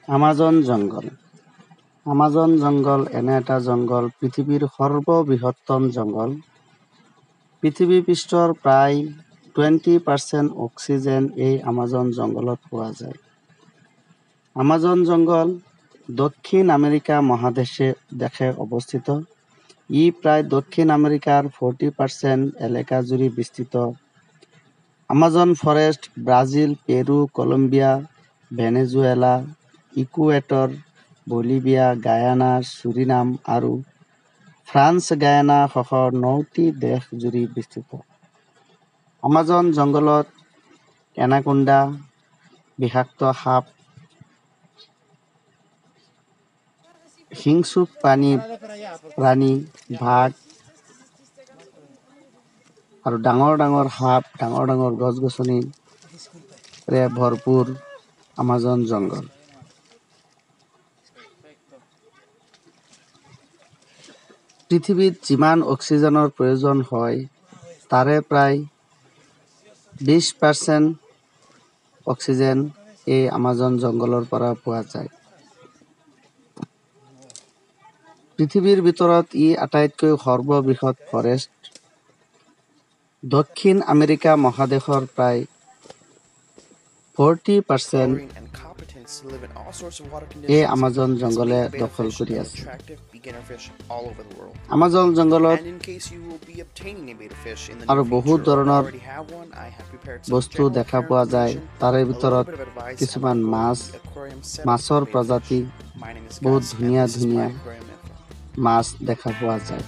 Amazon জংঘল। Amazon জংঘল এনে এটা জংঘল পৃথিৱীৰ সৰ্ববৃহত্তম জংঘল। পৃথিৱী পৃষ্ঠৰ প্ৰায় 20% অক্সিজেন এই আমাজন জংঘলত পোৱা যায়। আমাজন জংঘল দক্ষিণ আমেৰিকা মহাদেশে অৱস্থিত। ই প্ৰায় দক্ষিণ আমেৰিকাৰ 40% এলেকা জুৰি বিস্তৃত। Amazon forest Brazil, Peru, Colombia, Venezuela, Ecuador, Bolivia, Guyana, Suriname আৰু ফ্ৰান্স গায়ানা সহ 9টি দেশ জুৰি বিস্তৃত। আমাজন জংঘলত এনাকোণ্ডা, বিষাক্ত সাপ, হিংস্ৰ প্ৰাণী, বাঘ আৰু ডাঙৰ ডাঙৰ সাপ, ডাঙৰ ডাঙৰ গছ-গছনিৰে ভৰপূৰ আমাজন জংঘল। পৃথিৱীত যিমান অক্সিজেনৰ প্ৰয়োজন হয় তাৰে প্ৰায় 20% অক্সিজেন এই আমাজন জংঘলৰ পৰা পোৱা যায়। পৃথিৱীৰ ভিতৰত ই আটাইতকৈ সৰ্ববৃহৎ ফৰেষ্ট। দক্ষিণ আমেৰিকা মহাদেশৰ প্ৰায় 40% এই আমাজন জংঘলে দখল কৰি আছে। আমাজন জংঘলত আৰু বহুত ধৰণৰ বস্তু দেখা পোৱা যায়। তাৰে ভিতৰত কিছুমান মাছৰ প্ৰজাতি, বহুত ধুনীয়া ধুনীয়া মাছ দেখা পোৱা যায়।